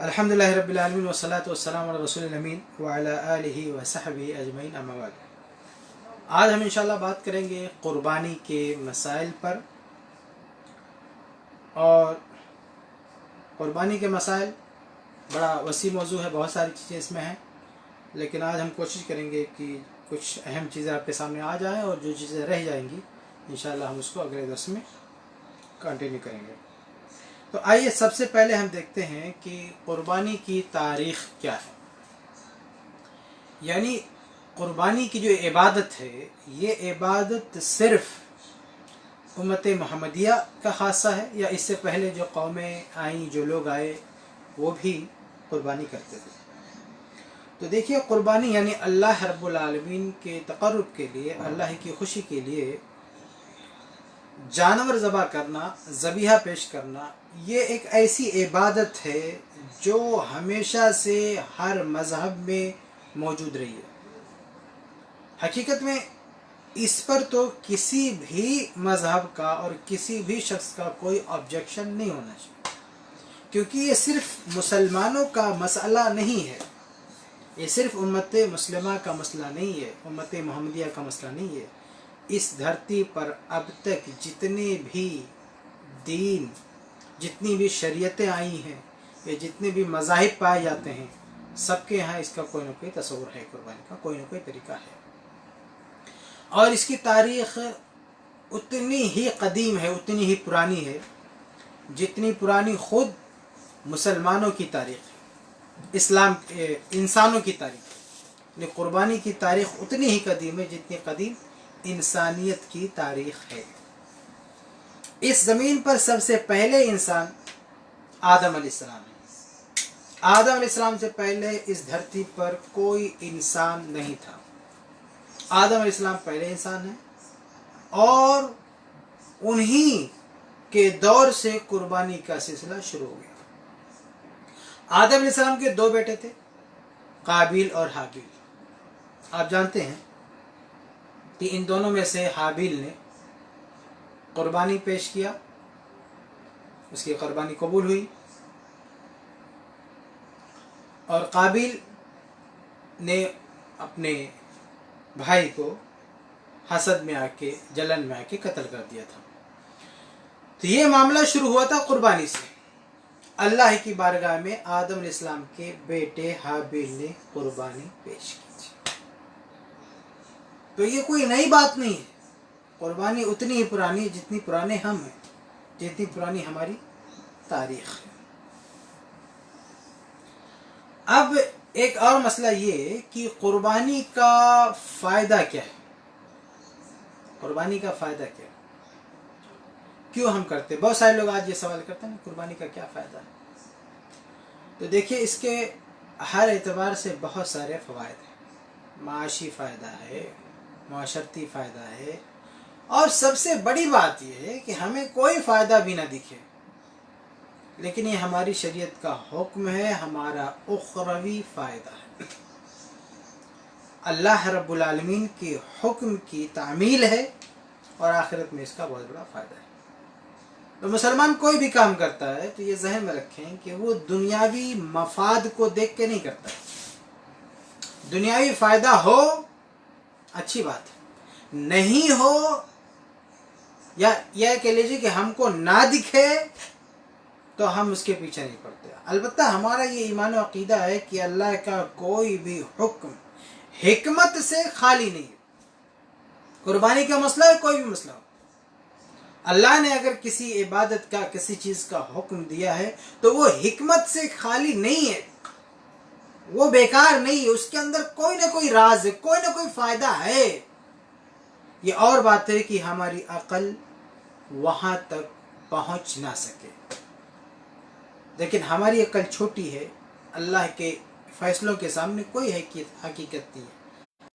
अल्हम्दुलिल्लाहि रब्बिल आलमीन वस्सलातु वस्सलामु अला रसूलिल अमीन व अला आलिहि व सहबिहि अजमईन अम्मा बाद। आज हम इंशाल्लाह बात करेंगे क़ुरबानी के मसाइल पर। और क़ुरबानी के मसाइल बड़ा वसी मौजू है, बहुत सारी चीज़ें इसमें हैं, लेकिन आज हम कोशिश करेंगे कि कुछ अहम चीज़ें आपके सामने आ जाएं और जो चीज़ें रह जाएंगी इंशाल्लाह हम उसको अगले दर्स में कंटिन्यू करेंगे। तो आइए सबसे पहले हम देखते हैं कि क़ुरबानी की तारीख़ क्या है। यानी क़ुरबानी की जो इबादत है, ये इबादत सिर्फ़ उम्मत मुहम्मदिया का ख़ासा है या इससे पहले जो कौमें आईं, जो लोग आए, वो भी क़ुरबानी करते थे। तो देखिए, क़ुरबानी यानी अल्लाह रब्बुल आलमीन के तक़र्रुब के लिए, अल्लाह की खुशी के लिए जानवर ज़बह करना, ज़बीहा पेश करना, ये एक ऐसी इबादत है जो हमेशा से हर मज़हब में मौजूद रही है। हकीकत में इस पर तो किसी भी मज़हब का और किसी भी शख्स का कोई ऑब्जेक्शन नहीं होना चाहिए, क्योंकि ये सिर्फ मुसलमानों का मसला नहीं है, ये सिर्फ उम्मत मुस्लिमा का मसला नहीं है, उम्मत मुहम्मदिया का मसला नहीं है। इस धरती पर अब तक जितने भी दीन, जितनी भी शरीयतें आई हैं, या जितने भी मज़ाहिब पाए जाते हैं, सबके यहाँ इसका कोई ना कोई तस्वुर है, कुर्बानी का कोई ना कोई तरीका है। और इसकी तारीख़ उतनी ही कदीम है, उतनी ही पुरानी है, जितनी पुरानी ख़ुद मुसलमानों की तारीख़, इस्लाम इंसानों की तारीख़। कुर्बानी की तारीख़ उतनी ही कदीम है जितनी कदीम इंसानियत की तारीख़ है। इस ज़मीन पर सबसे पहले इंसान आदम अलैहिस्सलाम है। आदम अलैहिस्सलाम से पहले इस धरती पर कोई इंसान नहीं था। आदम अलैहिस्सलाम पहले इंसान हैं और उन्हीं के दौर से कुर्बानी का सिलसिला शुरू हो गया। आदम अलैहिस्सलाम के दो बेटे थे, काबिल और हाबिल। आप जानते हैं कि इन दोनों में से हाबिल ने कुर्बानी पेश किया, उसकी कुर्बानी कबूल हुई, और काबिल ने अपने भाई को हसद में आके, जलन में आके कत्ल कर दिया था। तो ये मामला शुरू हुआ था कुर्बानी से। अल्लाह की बारगाह में आदम अलैहिस्सलाम के बेटे हाबिल ने कुर्बानी पेश की। तो ये कोई नई बात नहीं है। कुर्बानी उतनी ही पुरानी है जितनी पुराने हम हैं, जितनी पुरानी हमारी तारीख है। अब एक और मसला ये कि कुर्बानी का फ़ायदा क्या है। कुर्बानी का फ़ायदा क्या है, क्यों हम करते हैं? बहुत सारे लोग आज ये सवाल करते हैं, कुर्बानी का क्या फ़ायदा है। तो देखिए, इसके हर एतबार से बहुत सारे फ़वाइद हैं। माशी फ़ायदा है, माशरती फ़ायदा है, और सबसे बड़ी बात यह है कि हमें कोई फ़ायदा भी ना दिखे, लेकिन ये हमारी शरीयत का हुक्म है, हमारा उखरवी फ़ायदा है। अल्लाह रब्बुल आलमीन के हुक्म की तामील है और आखिरत में इसका बहुत बड़ा फ़ायदा है। तो मुसलमान कोई भी काम करता है तो ये जहन में रखें कि वो दुनियावी मफाद को देख के नहीं करता है। दुनियावी फ़ायदा हो अच्छी बात है, नहीं हो या यह कह लीजिए कि हमको ना दिखे तो हम उसके पीछे नहीं पड़ते। अलबत्ता हमारा ये ईमान और अकीदा है कि अल्लाह का कोई भी हुक्म हिकमत से खाली नहीं है। कुर्बानी का मसला है, कोई भी मसला हो, अल्लाह ने अगर किसी इबादत का, किसी चीज़ का हुक्म दिया है तो वो हिकमत से खाली नहीं है, वो बेकार नहीं है, उसके अंदर कोई ना कोई राज है, कोई ना कोई फ़ायदा है। ये और बात है कि हमारी अकल वहाँ तक पहुँच ना सके, लेकिन हमारी अकल छोटी है, अल्लाह के फैसलों के सामने कोई हकीकत नहीं है।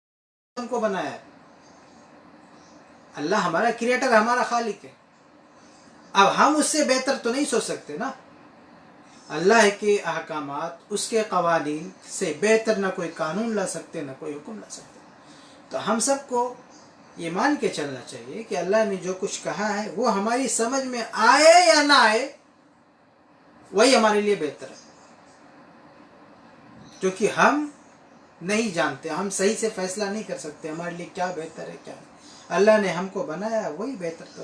हमको बनाया है अल्लाह, हमारा क्रिएटर, हमारा खालिक है। अब हम उससे बेहतर तो नहीं सोच सकते ना। अल्लाह के अहकामात, उसके कवानीन से बेहतर ना कोई कानून ला सकते, ना कोई हुक्म ला सकते। तो हम सबको ये मान के चलना चाहिए कि अल्लाह ने जो कुछ कहा है वो हमारी समझ में आए या ना आए, वही हमारे लिए बेहतर है। क्योंकि हम नहीं जानते, हम सही से फैसला नहीं कर सकते हमारे लिए क्या बेहतर है क्या नहीं। अल्लाह ने हमको बनाया, वही बेहतर तो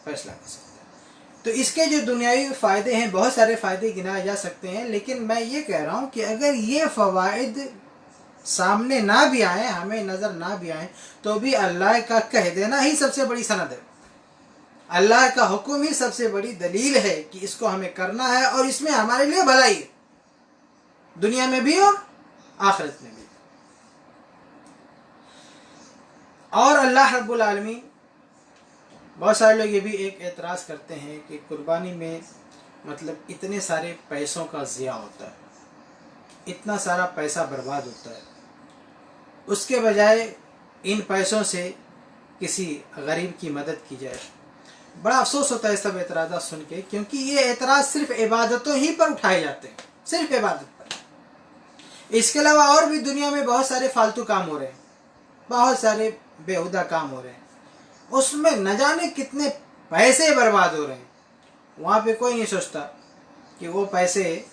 फैसला कर सकता है। तो इसके जो दुनियावी फ़ायदे हैं, बहुत सारे फ़ायदे गिनाए जा सकते हैं, लेकिन मैं ये कह रहा हूँ कि अगर ये फ़वाइद सामने ना भी आए, हमें नज़र ना भी आए, तो भी अल्लाह का कह देना ही सबसे बड़ी सनद है। अल्लाह का हुक्म ही सबसे बड़ी दलील है कि इसको हमें करना है और इसमें हमारे लिए भलाई है, दुनिया में भी और आखिरत में भी। और अल्लाह रब्बुल आलमीन, बहुत सारे लोग ये भी एक एतराज़ करते हैं कि कुर्बानी में मतलब इतने सारे पैसों का ज़िया होता है, इतना सारा पैसा बर्बाद होता है, उसके बजाय इन पैसों से किसी गरीब की मदद की जाए। बड़ा अफसोस होता है सब एतराज़ात सुन के, क्योंकि ये एतराज़ सिर्फ इबादतों ही पर उठाए जाते हैं, सिर्फ इबादत पर। इसके अलावा और भी दुनिया में बहुत सारे फालतू काम हो रहे हैं, बहुत सारे बेहुदा काम हो रहे हैं, उसमें न जाने कितने पैसे बर्बाद हो रहे हैं। वहाँ पे कोई नहीं सोचता कि वो पैसे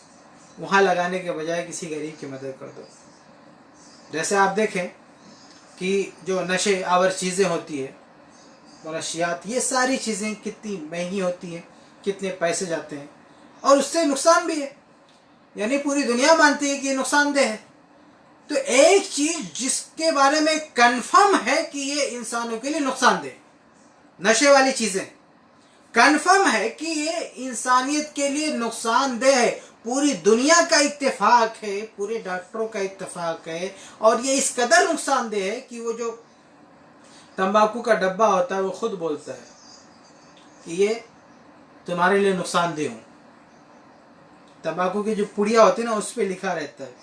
वहाँ लगाने के बजाय किसी गरीब की मदद कर दो। जैसे आप देखें कि जो नशे आवर चीज़ें होती है, मनशियात, ये सारी चीज़ें कितनी महंगी होती हैं, कितने पैसे जाते हैं, और उससे नुकसान भी है, यानी पूरी दुनिया मानती है कि ये नुकसानदेह है। तो एक चीज़ जिसके बारे में कंफर्म है कि ये इंसानों के लिए नुकसानदेह, नशे वाली चीज़ें कंफर्म है कि ये इंसानियत के लिए नुकसानदेह है, पूरी दुनिया का इत्तेफाक है, पूरे डॉक्टरों का इत्तेफाक है, और ये इस कदर नुकसानदेह है कि वो जो तंबाकू का डब्बा होता है वो खुद बोलता है कि ये तुम्हारे लिए नुकसानदेह हूँ। तंबाकू की जो पुड़िया होती है ना, उस पर लिखा रहता है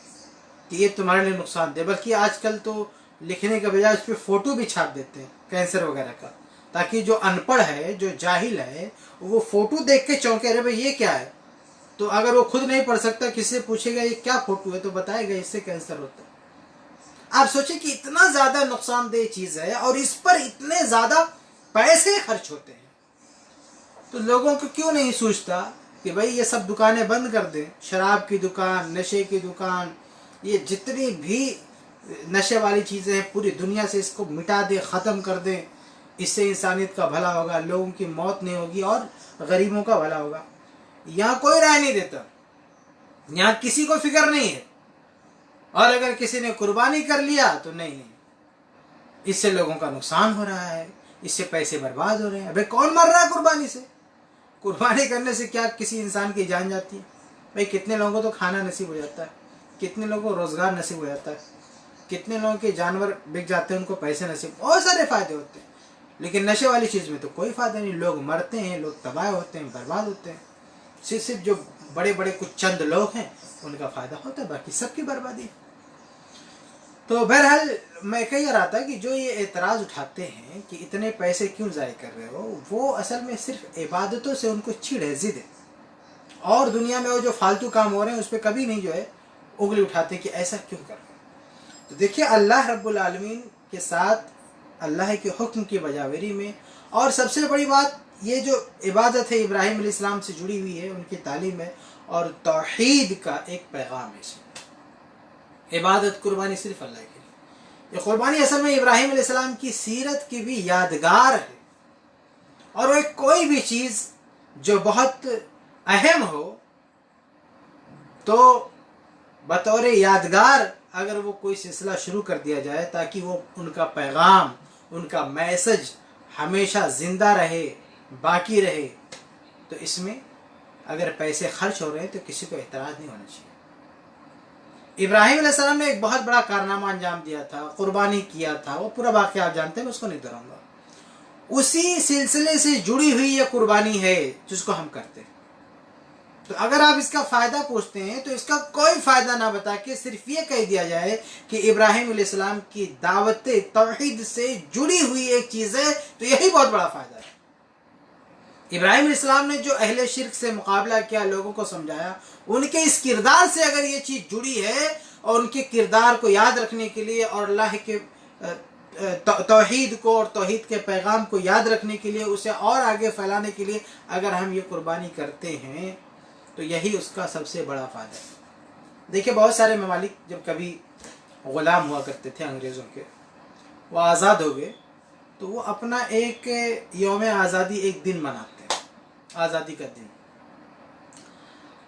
कि ये तुम्हारे लिए नुकसानदेह, बल्कि आजकल तो लिखने के बजाय उस पर फ़ोटो भी छाप देते हैं कैंसर वगैरह का, ताकि जो अनपढ़ है, जो जाहिल है, वो फ़ोटो देख के चौंके, अरे भाई ये क्या है। तो अगर वो खुद नहीं पढ़ सकता, किसी से पूछेगा ये क्या फ़ोटो है, तो बताएगा इससे कैंसर होता है। आप सोचिए कि इतना ज़्यादा नुकसानदेह चीज़ है और इस पर इतने ज़्यादा पैसे खर्च होते हैं, तो लोगों को क्यों नहीं सोचता कि भाई ये सब दुकानें बंद कर दें, शराब की दुकान, नशे की दुकान, ये जितनी भी नशे वाली चीज़ें हैं पूरी दुनिया से इसको मिटा दें, ख़त्म कर दें। इससे इंसानियत का भला होगा, लोगों की मौत नहीं होगी और गरीबों का भला होगा। यहाँ कोई राय नहीं देता, यहाँ किसी को फिक्र नहीं है, और अगर किसी ने कुर्बानी कर लिया तो नहीं, इससे लोगों का नुकसान हो रहा है, इससे पैसे बर्बाद हो रहे हैं। अबे कौन मर रहा है कुर्बानी से? कुर्बानी करने से क्या किसी इंसान की जान जाती है? भाई कितने लोगों को तो खाना नसीब हो जाता है, कितने लोगों को रोज़गार नसीब हो जाता है, कितने लोगों के जानवर बिक जाते हैं, उनको पैसे नसीब, बहुत सारे फ़ायदे होते हैं। लेकिन नशे वाली चीज़ में तो कोई फ़ायदा नहीं, लोग मरते हैं, लोग तबाह होते हैं, बर्बाद होते हैं। सिर्फ जो बड़े बड़े कुछ चंद लोग हैं उनका फ़ायदा होता है, बाकी सबकी बर्बादी। तो बहरहाल मैं कह रहा था कि जो ये एतराज़ उठाते हैं कि इतने पैसे क्यों ज़ाय कर रहे हो, वो असल में सिर्फ इबादतों से उनको चिढ़ है, ज़िद है, और दुनिया में वो जो फालतू काम हो रहे हैं उस पर कभी नहीं जो है उंगली उठाते कि ऐसा क्यों कर रहे हैं। तो देखिए अल्लाह रब्बुल आलमीन के साथ अल्लाह के हुक्म की बजावेरी में, और सबसे बड़ी बात ये जो इबादत है इब्राहीम अलैहिस्सलाम से जुड़ी हुई है, उनकी तालीम है, और तौहीद का एक पैगाम है इसमें। इबादत कुर्बानी सिर्फ अल्लाह के लिए, ये कुर्बानी असल में इब्राहीम अलैहिस्सलाम की सीरत की भी यादगार है, और वो कोई भी चीज़ जो बहुत अहम हो तो बतौर यादगार अगर वो कोई सिलसिला शुरू कर दिया जाए ताकि वो उनका पैगाम, उनका मैसेज हमेशा ज़िंदा रहे, बाकी रहे, तो इसमें अगर पैसे खर्च हो रहे हैं तो किसी को एतराज़ नहीं होना चाहिए। इब्राहीम अलैहिस्सलाम ने एक बहुत बड़ा कारनामा अंजाम दिया था, कुर्बानी किया था, वो पूरा वाक़या आप जानते हैं, मैं उसको नहीं दोहराऊंगा। उसी सिलसिले से जुड़ी हुई ये कुर्बानी है जिसको हम करते हैं। तो अगर आप इसका फ़ायदा पूछते हैं तो इसका कोई फ़ायदा ना बता के सिर्फ ये कह दिया जाए कि इब्राहीम अलैहिस्सलाम की दावत तौहीद से जुड़ी हुई एक चीज़ है, तो यही बहुत बड़ा फ़ायदा है। इब्राहीम अलैहिस्सलाम ने जो अहले शिर्क से मुकाबला किया, लोगों को समझाया, उनके इस किरदार से अगर ये चीज़ जुड़ी है, और उनके किरदार को याद रखने के लिए और अल्लाह के तौहीद को और तौहीद के पैगाम को याद रखने के लिए, उसे और आगे फैलाने के लिए अगर हम ये कुर्बानी करते हैं तो यही उसका सबसे बड़ा फ़ायदा है। देखिए बहुत सारे ममालिक जब कभी ग़ुलाम हुआ करते थे अंग्रेज़ों के, वो आज़ाद हो गए तो वो अपना एक यौम आज़ादी एक दिन मनाते हैं, आज़ादी का दिन।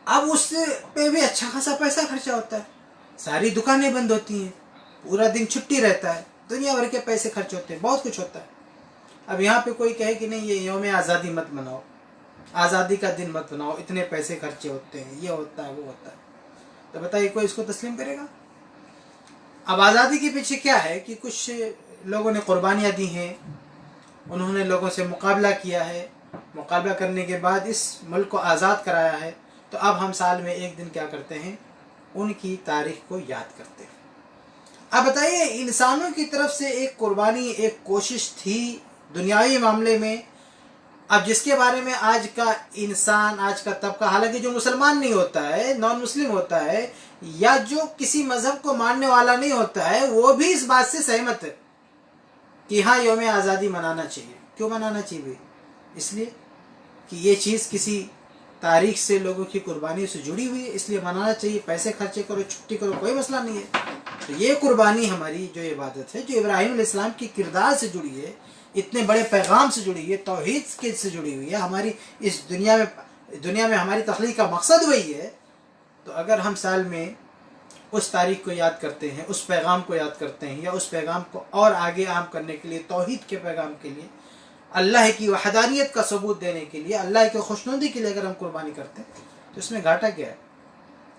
अब उस पे भी अच्छा खासा पैसा खर्चा होता है, सारी दुकानें बंद होती हैं, पूरा दिन छुट्टी रहता है, दुनिया भर के पैसे खर्च होते हैं, बहुत कुछ होता है। अब यहाँ पे कोई कहे कि नहीं ये यौम आज़ादी मत मनाओ, आज़ादी का दिन मत मनाओ, इतने पैसे खर्चे होते हैं, ये होता है वो होता है, तो बताइए कोई इसको तस्लीम करेगा? अब आज़ादी के पीछे क्या है कि कुछ लोगों ने कुर्बानियाँ दी हैं, उन्होंने लोगों से मुकाबला किया है, मुकाबला करने के बाद इस मुल्क को आज़ाद कराया है, तो अब हम साल में एक दिन क्या करते हैं, उनकी तारीख को याद करते हैं। अब बताइए इंसानों की तरफ से एक कुर्बानी, एक कोशिश थी दुनियावी मामले में। अब जिसके बारे में आज का इंसान, आज का तबका, हालांकि जो मुसलमान नहीं होता है, नॉन मुस्लिम होता है, या जो किसी मज़हब को मानने वाला नहीं होता है, वो भी इस बात से सहमत है कि हाँ यौम आज़ादी मनाना चाहिए। क्यों मनाना चाहिए? इसलिए कि ये चीज़ किसी तारीख से, लोगों की कुर्बानी से जुड़ी हुई है, इसलिए मनाना चाहिए। पैसे खर्चे करो, छुट्टी करो, कोई मसला नहीं है। तो ये कुर्बानी हमारी जो इबादत है, जो इब्राहीम अलैहिस्सलाम की किरदार से जुड़ी है, इतने बड़े पैगाम से जुड़ी है, तौहीद के से जुड़ी हुई है, हमारी इस दुनिया में हमारी तख्लीक का मकसद वही है। तो अगर हम साल में उस तारीख को याद करते हैं, उस पैगाम को याद करते हैं, या उस पैगाम को और आगे आम करने के लिए, तौहीद के पैगाम के लिए, अल्लाह की वहदानियत का सबूत देने के लिए, अल्लाह की खुशनुदी के लिए अगर हम कुर्बानी करते हैं, तो इसमें घाटा क्या है,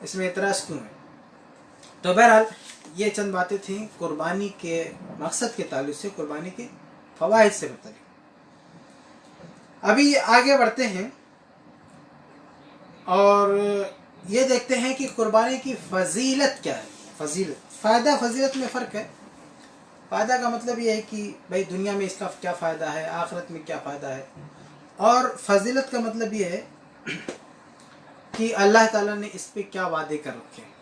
इसमें एतराज़ क्यों है? तो बहरहाल ये चंद बातें थीं कुर्बानी के मकसद के ताल्लुक़ से, कुर्बानी के फ़वाइद से मतलब। अभी आगे बढ़ते हैं और ये देखते हैं कि कुर्बानी की फजीलत क्या है। फजीलत, फ़ायदा, फजीलत में फ़र्क है। फ़ायदा का मतलब ये है कि भाई दुनिया में इसका क्या फ़ायदा है, आखिरत में क्या फ़ायदा है, और फजीलत का मतलब ये है कि अल्लाह ताला ने इस पे क्या वादे कर रखे हैं,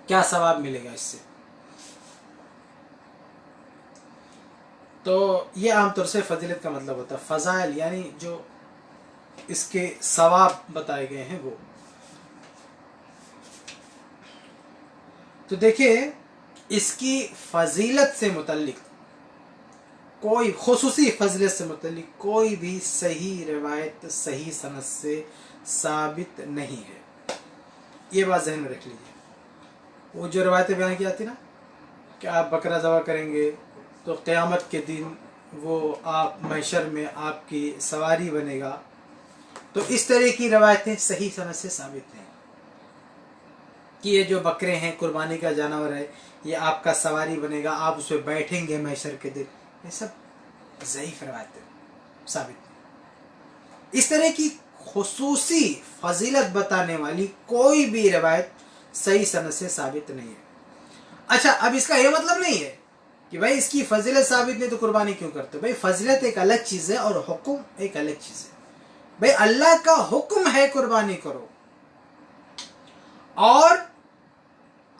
क्या सवाब मिलेगा इससे। तो ये आमतौर से फजीलत का मतलब होता है। फ़ज़ाइल यानी जो इसके सवाब बताए गए हैं वो। तो देखिए इसकी फजीलत से मुतल्लिक कोई खुसूसी फजीलत से मुतल्लिक कोई भी सही रिवायत, सही सनद से साबित नहीं है। ये बात ज़हन में रख लीजिए। वो जो रिवायतें बयान की जाती ना कि आप बकरा ज़बह करेंगे तो क़यामत के दिन वो आप महशर में आपकी सवारी बनेगा, तो इस तरह की रवायतें सही सनद से साबित नहीं कि ये जो बकरे हैं, कुर्बानी का जानवर है, ये आपका सवारी बनेगा, आप उस पर बैठेंगे महशर के दिन, ये सब ज़ईफ़ रवायतें, साबित नहीं। इस तरह की खुसूसी फजीलत बताने वाली कोई भी रवायत सही सनद से साबित नहीं है। अच्छा, अब इसका ये मतलब नहीं है कि भाई इसकी फजीलत साबित नहीं तो कुर्बानी क्यों करते हो। भाई फजीलत एक अलग चीज़ है और हुक्म एक अलग चीज़ है। भाई अल्लाह का हुक्म है कुर्बानी करो, और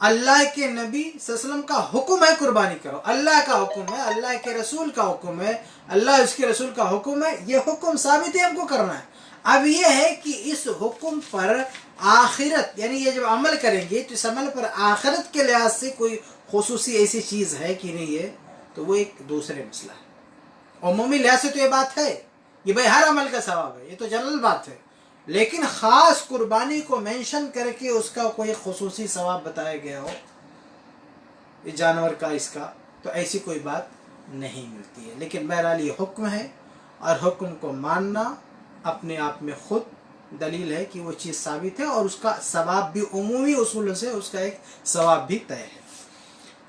अल्लाह के नबी सल्लल्लाहु अलैहि वसल्लम का हुक्म है कुर्बानी करो। अल्लाह का हुक्म है, अल्लाह के रसूल का हुक्म है, अल्लाह उसके रसूल का हुक्म है, ये हुक्म साबित है हमको करना है। अब ये है कि इस हुक्म पर आखिरत, यानी ये जब अमल करेंगे तो इस अमल पर आखिरत के लिहाज से कोई खुसूसी ऐसी चीज़ है कि नहीं है, तो वो एक दूसरे मसला है। उमूमी लिहाज से तो ये बात है कि भाई हर अमल का सवाब है, ये तो जनरल बात है, लेकिन ख़ास कुर्बानी को मेंशन करके उसका कोई खुसूसी सवाब बताया गया हो, इस जानवर का, इसका, तो ऐसी कोई बात नहीं मिलती है। लेकिन बहरहाल ये हुक्म है, और हुक्म को मानना अपने आप में खुद दलील है कि वो चीज़ साबित है, और उसका सवाब भी उमूमी उसूलों से उसका एक सवाब भी तय है।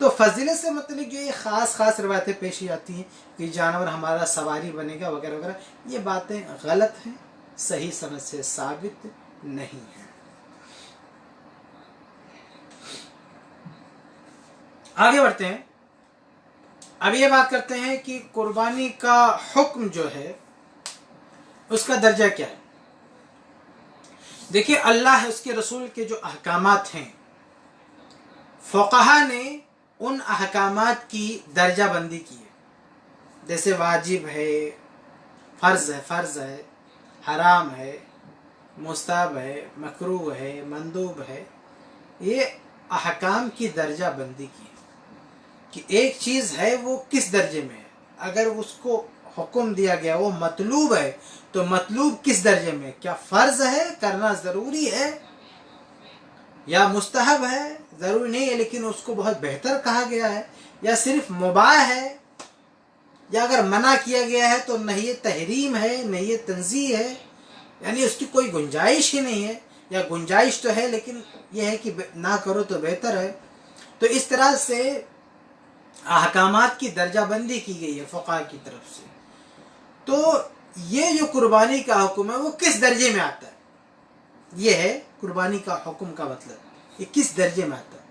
तो फजीलत से मतलब जो ये ख़ास रवायतें पेश आती हैं कि जानवर हमारा सवारी बनेगा वगैरह वगैरह, ये बातें गलत हैं, सही सनद से साबित नहीं है। आगे बढ़ते हैं। अब ये बात करते हैं कि कुर्बानी का हुक्म जो है उसका दर्जा क्या है। देखिए अल्लाह उसके रसूल के जो अहकामात हैं, फ़ुक़हा ने उन अहकामात की दर्जा बंदी की है। जैसे वाजिब है, फ़र्ज़ है, हराम है, मुस्ताहब है, मकरूह है, मंदूब है, ये अहकाम की दर्जा बंदी की है कि एक चीज़ है वो किस दर्जे में है। अगर उसको हुक्म दिया गया वो मतलूब है तो मतलूब किस दर्जे में, क्या फ़र्ज है, करना ज़रूरी है, या मुस्तहब है, ज़रूरी नहीं है लेकिन उसको बहुत बेहतर कहा गया है, या सिर्फ मुबाह है, या अगर मना किया गया है तो नहीं तहरीम है, नहीं तंज़ीह है, यानी उसकी कोई गुंजाइश ही नहीं है, या गुंजाइश तो है लेकिन यह है कि ना करो तो बेहतर है। तो इस तरह से अहकामात की दर्जाबंदी की गई है फ़ुक़हा की तरफ से। तो ये जो कुर्बानी का हुक्म है वो किस दर्जे में आता है, ये है कुर्बानी का हुक्म का मतलब, ये किस दर्जे में आता है।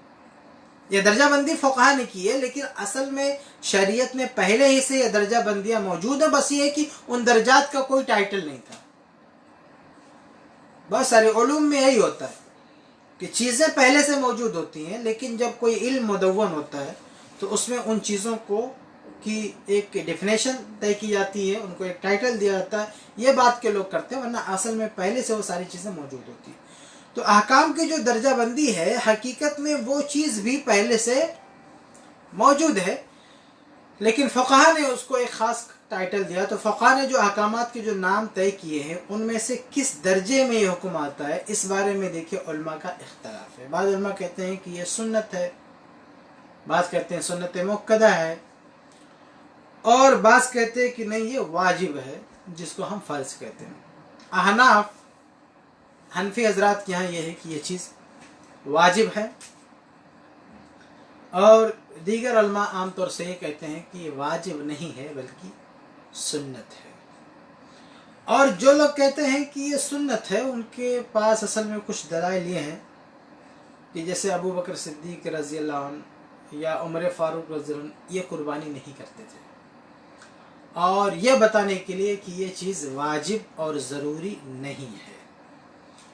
ये दर्जाबंदी फ़ुक़हा ने की है, लेकिन असल में शरीयत में पहले ही से ये दर्जाबंदियाँ मौजूद है, बस ये है कि उन दर्जात का कोई टाइटल नहीं था। बहुत सारे उलूम में यही होता है कि चीज़ें पहले से मौजूद होती हैं, लेकिन जब कोई इल्म मुदव्वन होता है तो उसमें उन चीज़ों को की एक डेफिनेशन तय की जाती है, उनको एक टाइटल दिया जाता है। ये बात के लोग करते हैं, वरना असल में पहले से वो सारी चीज़ें मौजूद होती हैं। तो अहकाम की जो दर्जाबंदी है हकीकत में वो चीज़ भी पहले से मौजूद है, लेकिन फ़ुक़हा ने उसको एक ख़ास टाइटल दिया। तो फ़ुक़हा ने जो अहकामात के जो नाम तय किए हैं उनमें से किस दर्जे में ये हुक्म आता है, इस बारे में देखिए उलमा का इख्तलाफ है। बाद उलमा कहते हैं कि ये सुन्नत है, बाज़ कहते हैं सुन्नत मुक्कदा है, और बाज़ कहते हैं कि नहीं ये वाजिब है जिसको हम फ़र्ज कहते हैं। अहनाफ हनफी हजरात के यहाँ ये है कि ये चीज़ वाजिब है, और दीगर उलमा आम तौर से ये कहते हैं कि ये वाजिब नहीं है बल्कि सुन्नत है। और जो लोग कहते हैं कि ये सुन्नत है उनके पास असल में कुछ दलाइल ये हैं कि जैसे अबू बकर सिद्दीक रज़ी अल्लाह अन्हु या उमर फ़ारूक रज़ी अल्लाह अन्हु ये कुर्बानी नहीं करते थे, और यह बताने के लिए कि ये चीज़ वाजिब और ज़रूरी नहीं है।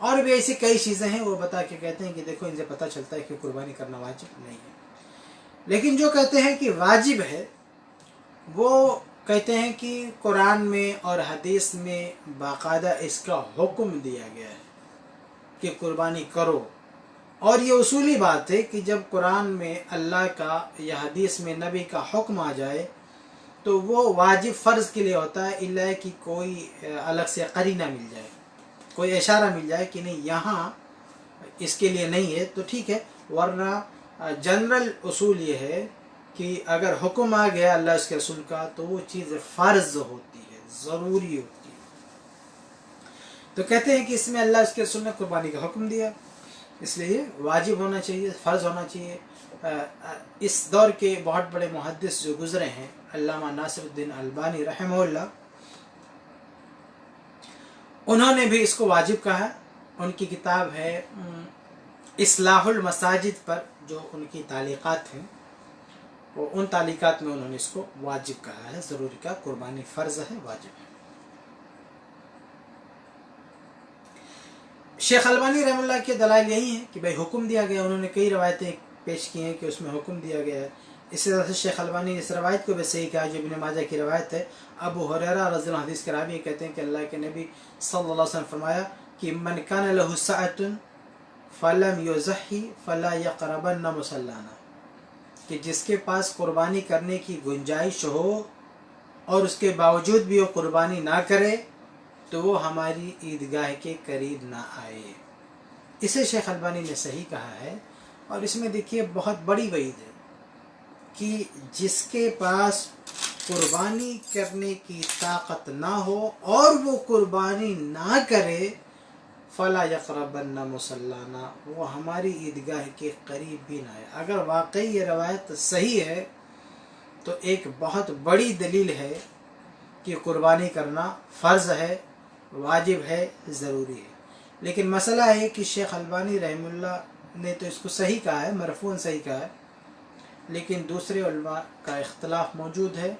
और भी ऐसी कई चीज़ें हैं वो बता के कहते हैं कि देखो इनसे पता चलता है कि कुर्बानी करना वाजिब नहीं है। लेकिन जो कहते हैं कि वाजिब है वो कहते हैं कि कुरान में और हदीस में बाकायदा इसका हुक्म दिया गया है कि कुर्बानी करो। और ये उसूली बात है कि जब कुरान में अल्लाह का या हदीस में नबी का हुक्म आ जाए तो वो वाजिब फ़र्ज़ के लिए होता है, इल्ला कि कोई अलग से करीना मिल जाए, कोई इशारा मिल जाए कि नहीं यहाँ इसके लिए नहीं है तो ठीक है, वरना जनरल उसूल ये है कि अगर हुक्म आ गया अल्लाह उसके रसूल का तो वो चीज़ फ़र्ज़ होती है, ज़रूरी होती है। तो कहते हैं कि इसमें अल्लाह उसके रसूल ने कुर्बानी का हुक्म दिया, इसलिए वाजिब होना चाहिए, फ़र्ज़ होना चाहिए। इस दौर के बहुत बड़े मुहद्दिस जो गुज़रे हैं अल्लामा नासिरुद्दीन अलबानी रहमहुल्लाह, उन्होंने भी इसको वाजिब कहा। उनकी किताब है इस्लाहुल मसाजिद पर जो उनकी तालीक़ात हैं वो उन तालीक़ात में उन्होंने इसको वाजिब कहा है, ज़रूरी का, कुर्बानी फ़र्ज़ है, वाजिब है। शेख अलबानी रहमतुल्लाह के दलाइल यही हैं कि भाई हुक्म दिया गया। उन्होंने कई रवायतें पेश की हैं कि उसमें हुक्म दिया गया है। इसी तरह से शेख अलबानी ने इस रवायत को भी सही कहा जो इब्न माजा की रवायत है। अबू हुरैरा रज़ी अल्लाहु हदीस के रावी कहते हैं कि अल्लाह के नबी सल्लल्लाहु अलैहि वसल्लम फरमाया कि मन कान लहु सअतुन फलम युज़ही फला यक़रबन्ना मुसल्लाना, कि जिसके पास कुर्बानी करने की गुंजाइश हो और उसके बावजूद भी वो कुर्बानी ना करे तो वो हमारी ईदगाह के करीब ना आए। इसे शेख अलबानी ने सही कहा है। और इसमें देखिए बहुत बड़ी वईद है कि जिसके पास कुर्बानी करने की ताकत ना हो और वो कुर्बानी ना करे, फ़ला यक़रबन्ना मुसल्लाना, वो हमारी ईदगाह के करीब भी ना आए। अगर वाकई ये रवायत सही है तो एक बहुत बड़ी दलील है कि कुर्बानी करना फ़र्ज़ है, वाजिब है, ज़रूरी है। लेकिन मसला है कि शेख अलबानी रहमतुल्लाह ने तो इसको सही कहा है, मरफ़ून सही कहा है, लेकिन दूसरे उलमा का इख्तलाफ मौजूद है।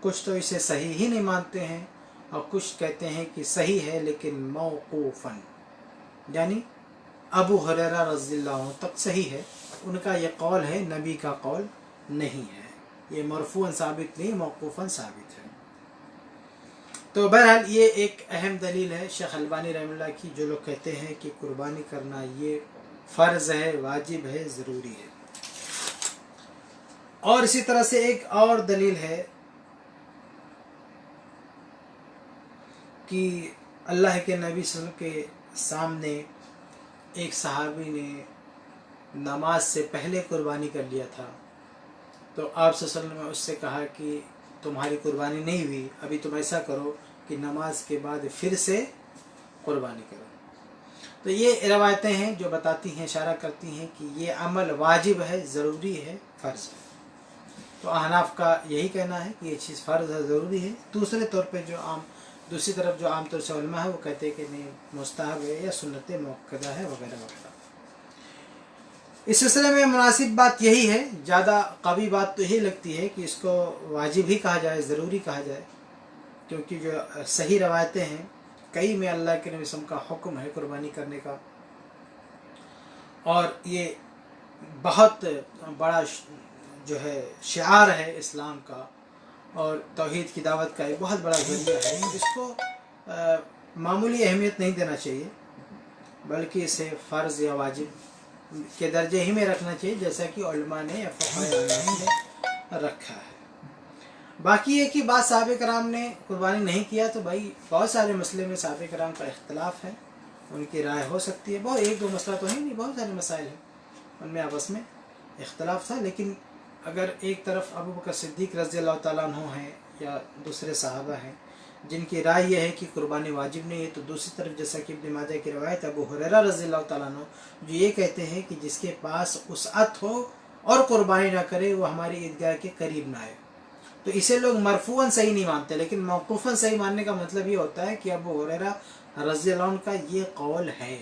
कुछ तो इसे सही ही नहीं मानते हैं और कुछ कहते हैं कि सही है लेकिन मौक़ूफ़न, यानी अबू हुरैरा रज़ियल्लाहु अन्हु तक सही है। उनका ये कौल है, नबी का कौल नहीं है। ये मरफ़ूअन साबित नहीं, मौक़ूफ़न साबित है। तो बहरहाल ये एक अहम दलील है शेख अलबानी रहमतुल्लाह की। जो लोग कहते हैं कि कुर्बानी करना ये फ़र्ज़ है, वाजिब है, ज़रूरी है। और इसी तरह से एक और दलील है कि अल्लाह के नबी सल्लल्लाहु अलैहि वसल्लम के सामने एक सहाबी ने नमाज से पहले कुर्बानी कर लिया था, तो आप सल्लल्लाहु अलैहि वसल्लम ने उससे कहा कि तुम्हारी कुर्बानी नहीं हुई, अभी तुम ऐसा करो कि नमाज के बाद फिर से कुर्बानी करो। तो ये रवायतें हैं जो बताती हैं, इशारा करती हैं कि ये अमल वाजिब है, ज़रूरी है, फ़र्ज़ है। तो अहनाफ का यही कहना है कि ये चीज़ फ़र्ज़ है, ज़रूरी है। दूसरी तरफ जो आम तौर से उलमा है वो कहते हैं कि नहीं, मुस्तहब है या सुन्नत मुअक्कदा है, वगैरह वगैरह। इस सिलसिले में मुनासिब बात यही है, ज़्यादा कवी बात तो यही लगती है कि इसको वाजिब ही कहा जाए, ज़रूरी कहा जाए, क्योंकि जो सही रवायतें हैं कई में अल्लाह के नबी सल्लल्लाहु अलैहि वसल्लम का हुक्म है कुर्बानी करने का, और ये बहुत बड़ा जो है शिआर है इस्लाम का, और तौहीद की दावत का एक बहुत बड़ा ज़रिया है। इसको मामूली अहमियत नहीं देना चाहिए, बल्कि इसे फ़र्ज़ या वाजिब के दर्जे ही में रखना चाहिए, जैसा कि उलमा ने या फ़क़हा ने रखा है। बाकी ये कि बाद सहाबे कराम ने कुर्बानी नहीं किया, तो भाई बहुत सारे मसले में सहाबे कराम का इख्तलाफ है, उनकी राय हो सकती है। बहुत एक दो मसला तो है नहीं, बहुत सारे मसाइल हैं, उनमें आपस में इख्तलाफ था। लेकिन अगर एक तरफ अबू बकर सिद्दीक़ रज़ी अल्लाह तआला अन्हु हैं या दूसरे सहाबा हैं जिनकी राय यह है कि कुर्बानी वाजिब नहीं है, तो दूसरी तरफ जैसा कि इब्न माजा की रवायत अबू हुरैरा रज़ी अल्लाह तआला अन्हु जो ये कहते हैं कि जिसके पास वसअत हो और कुर्बानी ना करे वो हमारी ईदगाह के करीब ना आए, तो इसे लोग मरफूअन सही नहीं मानते। लेकिन मौक़ूफ़न सही मानने का मतलब ये होता है कि अबू हुरैरा रज़ी अल्लाह अन्हु का ये कौल है।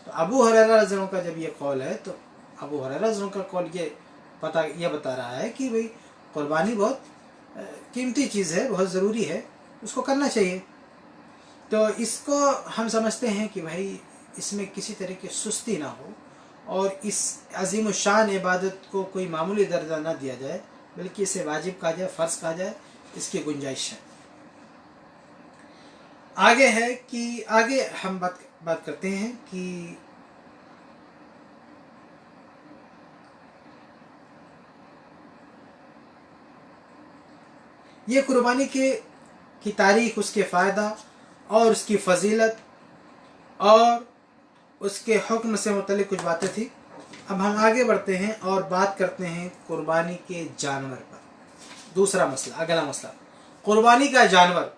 तो अबू हुरैरा रज़ी अल्लाह अन्हु का जब ये कौल है, तो अबू हुरैरा रज़ी अल्लाह अन्हु का कौल ये बता रहा है कि भाई कुर्बानी बहुत कीमती चीज़ है, बहुत ज़रूरी है, उसको करना चाहिए। तो इसको हम समझते हैं कि भाई इसमें किसी तरह की सुस्ती ना हो, और इस अजीम शान इबादत को कोई मामूली दर्जा ना दिया जाए, बल्कि इसे वाजिब कहा जाए, फ़र्ज़ कहा जाए, इसकी गुंजाइश है। आगे हम बात करते हैं कि ये कुर्बानी की तारीख़, उसके फ़ायदा और उसकी फ़जीलत और उसके हुक्म से मुतल्लिक़ कुछ बातें थी। अब हम आगे बढ़ते हैं और बात करते हैं कुर्बानी के जानवर पर। दूसरा मसला, अगला मसला कुर्बानी का जानवर,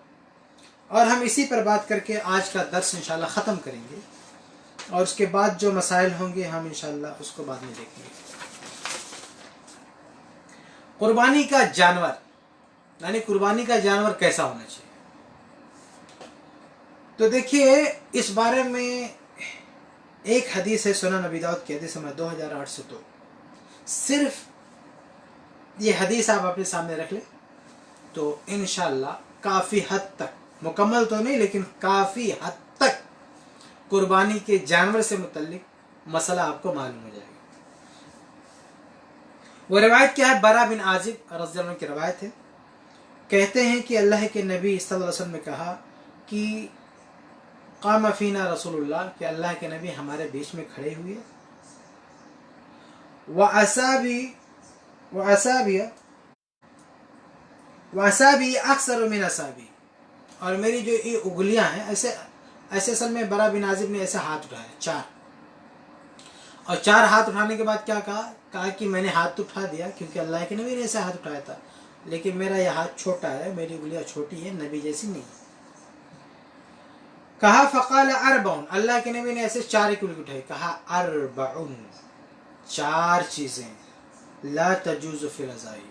और हम इसी पर बात करके आज का दर्स इंशाल्लाह ख़त्म करेंगे, और उसके बाद जो मसाइल होंगे हम इंशाल्लाह उसको बाद में देखेंगे। कुर्बानी का जानवर यानी कुर्बानी का जानवर कैसा होना चाहिए। तो देखिए, इस बारे में एक हदीस है, सुनन अबी दाऊद की हदीस नंबर 2802। सिर्फ ये हदीस आप अपने सामने रख लें तो इंशाल्लाह काफ़ी हद तक, मुकम्मल तो नहीं लेकिन काफ़ी हद तक कुर्बानी के जानवर से मुतल्लिक मसला आपको मालूम हो जाएगा। वो रवायत क्या है? बरा बिन आजिब रज़ी अल्लाह अन्हु की रवायत है। कहते हैं कि अल्लाह के नबी सल्लल्लाहु अलैहि वसल्लम ने कहा कि क़ाम फ़ीना रसूलुल्लाह, कि अल्लाह के नबी हमारे बीच में खड़े हुए, व असाबी अक्सर मिन असाबी, और मेरी जो ये उंगलियां हैं, ऐसे असल में बरा बिन आजिब ने ऐसे हाथ उठाया चार, और चार हाथ उठाने के बाद क्या कहा कि मैंने हाथ तो उठा दिया क्योंकि अल्लाह के नबी ने ऐसे हाथ उठाया था, लेकिन मेरा यह हाथ छोटा है, मेरी उंगलियां छोटी है, नबी जैसी नहीं। कहा फ़क़ाल अरबउन, अल्लाह के नबी ने ऐसे चार एक उंगली उठाई, कहा अरबउन, चार चीज़ें ला तजूज़ु फ़िल अज़ाई,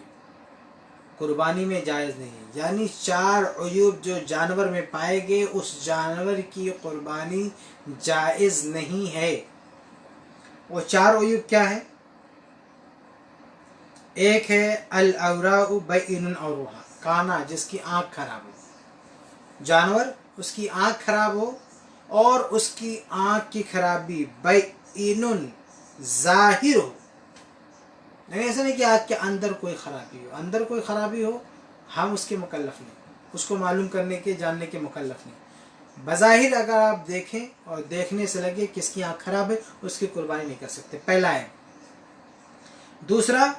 कुर्बानी में जायज़ नहीं, यानी चार अयूब जो जानवर में पाए गए उस जानवर की कुर्बानी जायज़ नहीं है। वो चार अयूब क्या है? एक है अल औराउ बैइनुन औरुहा, काना जिसकी आँख खराब हो, जानवर उसकी आँख खराब हो और उसकी आँख की खराबी बैइनुन ज़ाहिर हो, नहीं ऐसा नहीं कि आँख के अंदर कोई खराबी हो, अंदर कोई खराबी हो हम उसके मुकल्लफ नहीं, उसको मालूम करने के जानने के मुकल्लफ नहीं, بظاہر اگر آپ دیکھیں اور دیکھنے سے لگے کس کی آنکھ خراب ہے اس کی قربانی نہیں کر سکتے، پہلا ہے۔ دوسرا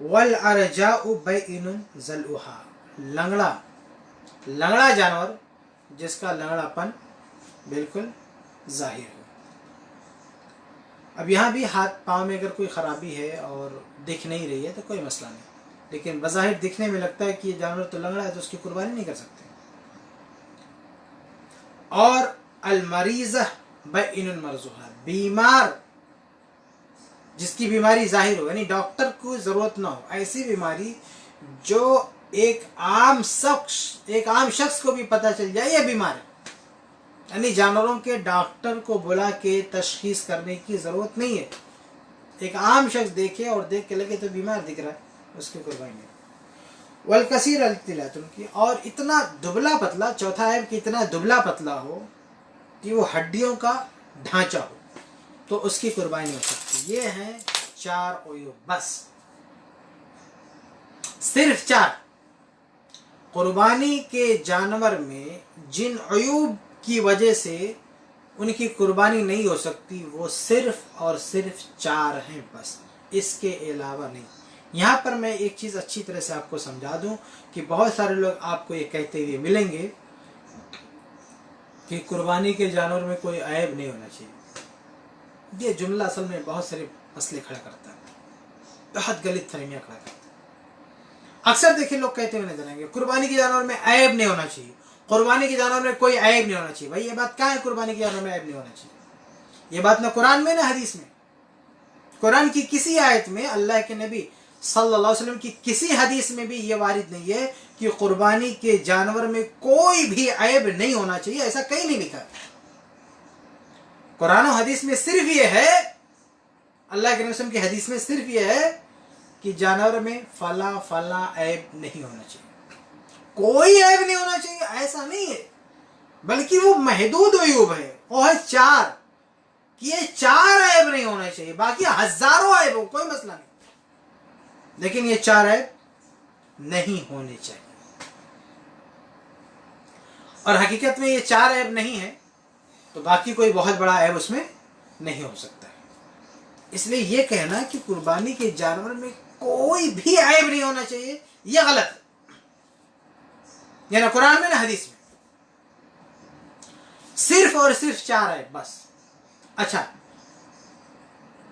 والارجاء بین ذلؤھا، لنگڑا جانور جس کا لنگڑا پن بالکل ظاہر ہو۔ اب یہاں بھی ہاتھ پاؤں میں اگر کوئی خرابی ہے اور دکھ نہیں رہی ہے تو کوئی مسئلہ نہیں، لیکن بظاہر دکھنے میں لگتا ہے کہ یہ جانور تو لنگڑا ہے تو اس کی قربانی نہیں کر سکتے۔ اور المریضہ بین مرضها، بیمار جس کی بیماری ظاہر ہو، یعنی ڈاکٹر کو ضرورت نہ ہو، ایسی بیماری جو ایک عام شخص کو بھی پتہ چل جائے یہ بیمار ہے، یعنی جانوروں کے ڈاکٹر کو بلا کے تشخیص کرنے کی ضرورت نہیں ہے، ایک عام شخص دیکھے اور دیکھ کے لگے تو بیمار دکھ رہا ہے، اس کی قربانی نہیں۔ والکثیر الطلات، کی اور اتنا دبلا پتلا، چوتھا ہے کہ اتنا دبلا پتلا ہو کہ وہ ہڈیوں کا ڈھانچہ ہو تو اس کی قربانی ہو سکتی۔ یہ ہیں 4 عیوب، بس صرف 4 قربانی کے جانور میں جن عیوب کی وجہ سے ان کی قربانی نہیں ہو سکتی وہ صرف اور صرف 4 ہیں، بس اس کے علاوہ نہیں۔ یہاں پر میں ایک چیز اچھی طرح سے آپ کو سمجھا دوں کہ بہت سارے لوگ آپ کو یہ کہتے ہوئے ملیں گے کہ قربانی کے جانور میں کوئی عیب نہیں ہونا چاہیے۔ یہ جملہ اصل میں بہت سارے مسئلے کھڑا کرتا ہے، بہت غلط فہمیاں کھڑا کرتا ہے۔ اکثر دیکھیں لوگ کہتے ہوئے نظر آئیں گے قربانی کے جانور میں عیب نہیں ہونا چاہیے، قربانی کے جانور میں کوئی عیب نہیں ہونا چاہیے۔ بھائی یہ بات کہاں ہے قربانی کے جانور میں عیب نہیں ہونا چاہیے؟ یہ بات نہ قرآن میں نہ حدیث میں، قرآن کی کسی آیت میں، اللہ کے نبی صلی اللہ علیہ وسلم کی کسی حدیث میں بھی یہ وارد نہیں ہے کہ قربانی کے جانور میں کوئی بھی عیب نہیں ہونا چاہیے، ایسا کہیں نہیں لکھا۔ قرآن و حدیث میں صرف یہ ہے، اللہ کے نبی صلی اللہ علیہ وسلم کی حدیث میں صرف یہ ہے کہ جانور میں فلاں عیب نہیں ہونا چاہیے، کوئی عیب نہیں ہونا چاہیے، ایسا نہیں ہے، بلکہ وہ محدود عیوب ہے، وہ ہے 4 کہ یہ 4 عیب نہیں ہونا چاہیے، باقی ہزاروں عیب ہو کوئی مسئلہ نہیں، لیکن یہ 4 عیب نہیں ہونے چاہیے۔ اور حقیقت میں یہ 4 عیب نہیں ہے تو باقی کوئی بہت بڑا عیب اس میں نہیں ہو سکتا ہے۔ اس لیے یہ کہنا کہ قربانی کے جانور میں کوئی بھی عیب نہیں ہونا چاہیے یہ غلط ہے، یا نہ قرآن میں نہ حدیث میں، صرف اور صرف 4 عیب بس۔ اچھا،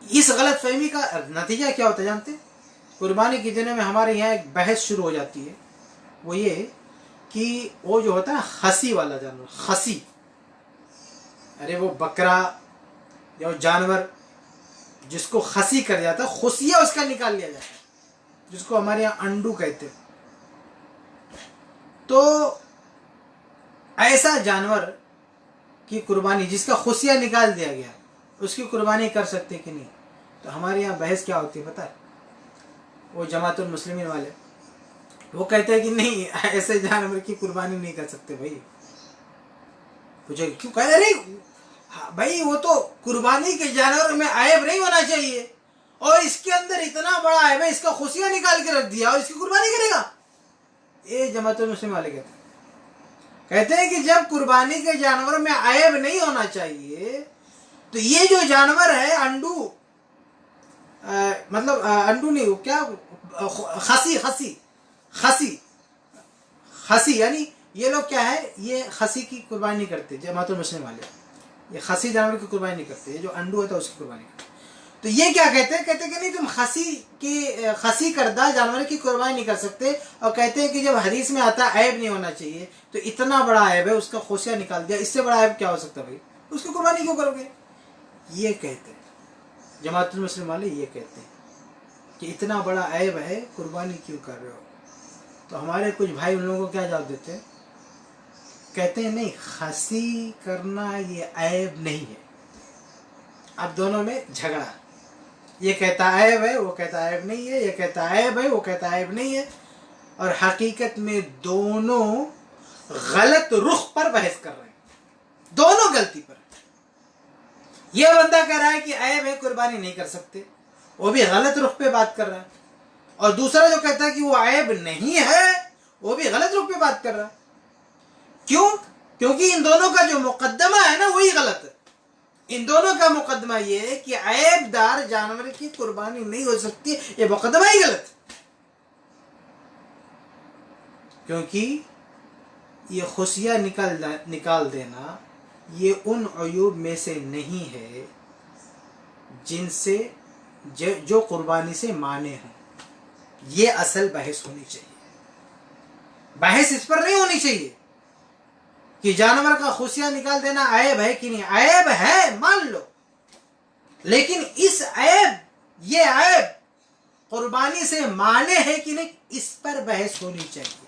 اس غلط فہمی کا نتیجہ کیا ہوتا ہے جانتے ہیں؟ قربانی کے دنوں میں ہمارے یہاں ایک بحث شروع ہو جاتی ہے، وہ یہ کہ وہ جو ہوتا ہے خسی والا جانور، خسی، ارے وہ بکرا یا وہ جانور جس کو خسی کر جاتا ہے، خسیہ اس کا نکال لیا جاتا ہے، جس کو ہمارے یہاں انڈو کہتے ہیں، تو ایسا جانور کی قربانی جس کا خسیہ نکال دیا گیا اس کی قربانی کر سکتے کہ نہیں؟ تو ہمارے یہاں بحث کیا ہوتی ہے پتہ ہے؟ وہ جماعت المسلمین والے وہ کہتے ہیں کہ نہیں ایسے جانور کی قربانی نہیں کر سکتے۔ بھائی پوچھے کیوں؟ کہہ رہے بھائی وہ تو قربانی کے جانور میں عیب نہیں ہونا چاہیے اور اس کے اندر اتنا بڑا عیب ہے، اس کا خسیہ نکال کے رکھ دیا اور اس کی قربانی کرے گا۔ یہ جماعت المسلمین والے کہتے ہیں کہ جب قربانی کے جانور میں عیب نہیں ہونا چاہیے تو یہ جو جانور ہے انڈو، مطلب انڈو نہیں، وہ کیا، خسی، یعنی یہ لوگ کیا ہے، یہ خسی کی قربانی نہیں کرتے جماعت المسلمین والے، یہ خسی جانور کی قربانی نہیں کرتے، یہ جو انڈو ہوتا ہے اس کی قربانی کرتے۔ تو یہ کیا کہتے ہیں کہ نہیں تم خسی کردہ جانور کی قربانی نہیں کر سکتے، اور کہتے ہیں کہ جب حدیث میں آتا ہے عیب نہیں ہونا چاہیے تو اتنا بڑا عیب ہے، اس کا خسیہ نکال دیا، اس سے بڑا عیب کیا ہو سکتا ہے بھائی، اس کی قربانی کیوں کرو گے؟ یہ کہتے ہیں جماعت المسلمین والے، یہ کہتے ہیں کہ اتنا بڑا عیب ہے قربانی کیوں کر رہے ہو؟ تو ہمارے کچھ بھائی ان لوگوں کو کیا جواب دیتے ہیں؟ کہتے ہیں نہیں، خسی کرنا یہ عیب نہیں ہے۔ اب دونوں میں جھگڑا، یہ کہتا عیب ہے، وہ کہتا عیب نہیں ہے، یہ کہتا عیب ہے، وہ کہتا عیب نہیں ہے، اور حقیقت میں دونوں غلط رخ پر بحث کر رہے ہیں، دونوں غلطی پر۔ یہ بندہ کہہ رہا ہے کہ عیب ہے قربانی نہیں کر سکتے، وہ بھی غلط رخ پہ بات کر رہا ہے، اور دوسرا جو کہتا ہے کہ وہ عیب نہیں ہے وہ بھی غلط رخ پہ بات کر رہا ہے۔ کیوں؟ کیونکہ ان دونوں کا جو مقدمہ ہے نا وہی غلط ہے. ان دونوں کا مقدمہ یہ ہے کہ عیب دار جانور کی قربانی نہیں ہو سکتی، یہ مقدمہ ہی غلط ہے. کیونکہ یہ خصیہ نکال دینا یہ ان عیوب میں سے نہیں ہے جن سے جو قربانی سے مانے ہوں. یہ اصل بحث ہونی چاہیے. بحث اس پر نہیں ہونی چاہیے کہ جانور کا خصیہ نکال دینا عیب ہے کہ نہیں. عیب ہے مان لو، لیکن اس یہ عیب قربانی سے مانے ہے کہ نہیں، اس پر بحث ہونی چاہیے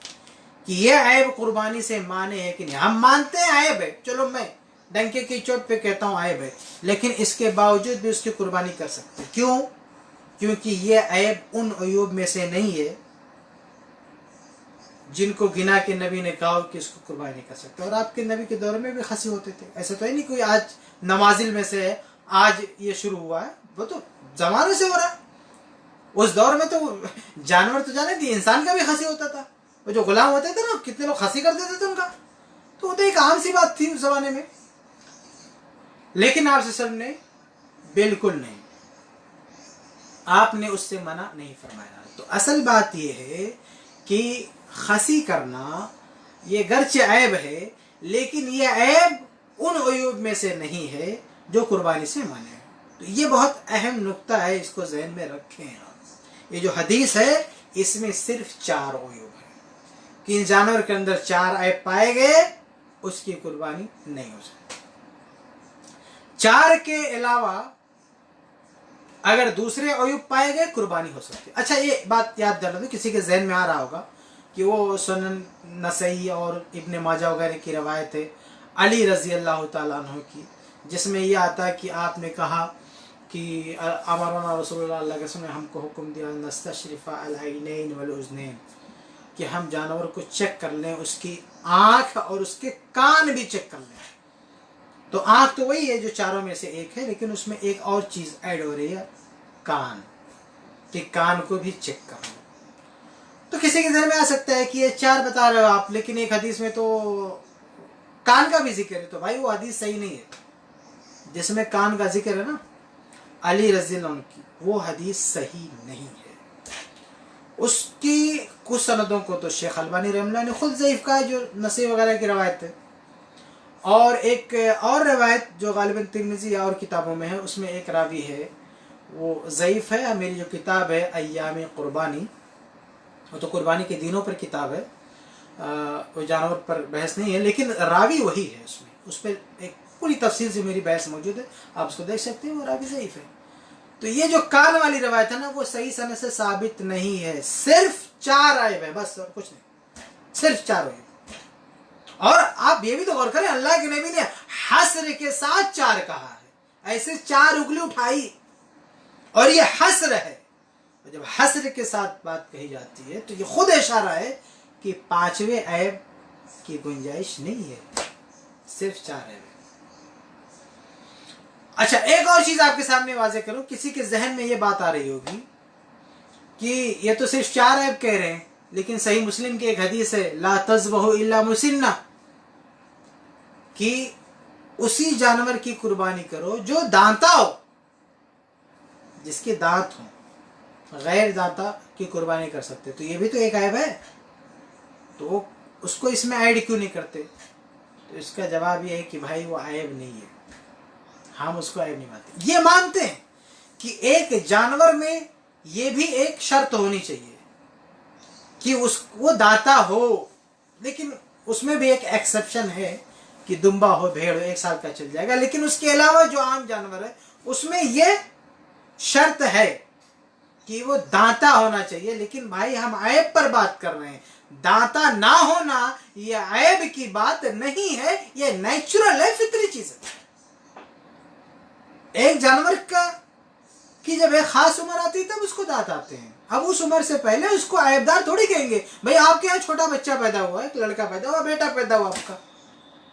کہ یہ عیب قربانی سے مانے ہے کہ نہیں. ہم مانتے ہیں عیب ہے، چلو میں ڈنکے کی چوٹ پہ کہتا ہوں عیب ہے، لیکن اس کے باوجود بھی اس کی قربانی کر سکتے. کیوں؟ کیونکہ یہ عیب ان عیوب میں سے نہیں ہے جن کو گنا کے نبی نے کہا کہ اس کو قربانی نہیں کر سکتے. اور آپ کے نبی کے دور میں بھی خصی ہوتے تھے، ایسا تو ہے نہیں کوئی آج نوازل میں سے ہے آج یہ شروع ہوا ہے، وہ تو زمانے سے ہو رہا ہے. اس دور میں تو جانور تو جانے تھے، انسان کا بھی خصی ہوتا تھا. وہ جو غلام ہوتے تھے نا، کتنے لوگ خصی کر دیتے تھے ان کا، تو وہ تو ایک عام سی بات تھی اس زمانے میں. لیکن آپ سے سب نے بالکل نہیں، آپ نے اس سے منع نہیں فرمایا. تو اصل بات یہ ہے کہ خصی کرنا یہ گرچہ عیب ہے، لیکن یہ عیب ان عیوب میں سے نہیں ہے جو قربانی سے مانے. تو یہ بہت اہم نقطہ ہے، اس کو ذہن میں رکھیں آپ. یہ جو حدیث ہے اس میں صرف 4 عیوب ہیں کہ ان جانور کے اندر 4 عیب پائے گئے، اس کی قربانی نہیں ہو سکتی. 4 کے علاوہ اگر دوسرے عیوب پائے گئے قربانی ہو سکتی. اچھا یہ بات یاد دلا دو، کسی کے ذہن میں آ رہا ہوگا کہ وہ سنن نسائی اور ابن ماجہ وغیرہ کی روایت ہے علی رضی اللہ تعالیٰ عنہ کی، جس میں یہ آتا ہے کہ آپ نے کہا کہ امرنا رسول اللہ علیہ وسلم نے ہم کو حکم دیا نستشرف العینین والاذنین، کہ ہم جانور کو چیک کر لیں، اس کی آنکھ اور اس کے کان بھی چیک کر لیں. تو آنکھ تو وہی ہے جو 4 میں سے ایک ہے، لیکن اس میں ایک اور چیز ایڈ ہو رہی ہے، کان، کہ کان کو بھی چیک کر لو. تو کسی کے ذہن میں آ سکتا ہے کہ یہ 4 بتا رہے ہو آپ، لیکن ایک حدیث میں تو کان کا بھی ذکر ہے. تو بھائی وہ حدیث صحیح نہیں ہے. جس میں کان کا ذکر ہے نا علی رضی اللہ عنہ کی، وہ حدیث صحیح نہیں ہے. اس کی کچھ سندوں کو تو شیخ البانی رحمہ اللہ نے خود ضعیف کہا ہے، جو نسائی وغیرہ کی روایت ہے. اور ایک اور روایت جو غالباً ترمذی اور کتابوں میں ہے، اس میں ایک راوی ہے وہ ضعیف ہے. میری جو کتاب ہے ایام قربانی، وہ تو قربانی کے دنوں پر کتاب ہے، وہ جانور پر بحث نہیں ہے، لیکن راوی وہی ہے. اس پہ ایک پوری تفصیل سے میری بحث موجود ہے، آپ اس کو دیکھ سکتے ہیں. وہ راوی ضعیف ہے. تو یہ جو کان والی روایت ہے نا، وہ صحیح سند سے ثابت نہیں ہے. صرف 4 عیب ہے، بس کچھ نہیں، صرف 4 عیب. اور آپ یہ بھی تو غور کریں، اللہ کے نبی نے حسر کے ساتھ 4 کہا ہے. ایسے 4 انگلی اٹھائی اور یہ حسر ہے. جب حسر کے ساتھ بات کہی جاتی ہے تو یہ خود اشارہ ہے کہ 5ویں عیب کی گنجائش نہیں ہے، صرف 4 عیب. اچھا ایک اور چیز آپ کے سامنے واضح کروں، کسی کے ذہن میں یہ بات آ رہی ہوگی کہ یہ تو صرف 4 عیب کہہ رہے ہیں، لیکن صحیح مسلم کی ایک حدیث ہے لا تذبحوا الا مسنہ، کہ اسی جانور کی قربانی کرو جو دانتا ہو، جس کے دانت ہوں. غیر دانتا کی قربانی کر سکتے. تو یہ بھی تو ایک عیب ہے، تو اس کو اس میں ایڈ کیوں نہیں کرتے؟ تو اس کا جواب یہ ہے کہ بھائی وہ عیب نہیں ہے، ہم اس کو عیب نہیں مانتے. یہ مانتے ہیں کہ ایک جانور میں یہ بھی ایک شرط ہونی چاہیے کہ وہ دانتا ہو، لیکن اس میں بھی ایک ایکسپشن ہے کہ دمبا ہو، بھیڑ ہو، 1 سال کا چل جائے گا. لیکن اس کے علاوہ جو عام جانور ہے اس میں یہ شرط ہے کہ وہ دانتا ہونا چاہیے. لیکن بھائی ہم عیب پر بات کر رہے ہیں، دانتا نہ ہونا یہ عیب کی بات نہیں ہے، یہ نیچرل ہے، فطری چیز ہے. ایک جانور کی جب ایک خاص عمر آتی ہے تب اس کو دانت آتے ہیں. اب اس عمر سے پہلے اس کو عیب دار تھوڑی کہیں گے. بھائی آپ کے یہاں چھوٹا بچہ پیدا ہوا ہے، ایک لڑکا پیدا ہوا، بیٹا پیدا ہوا آپ کا،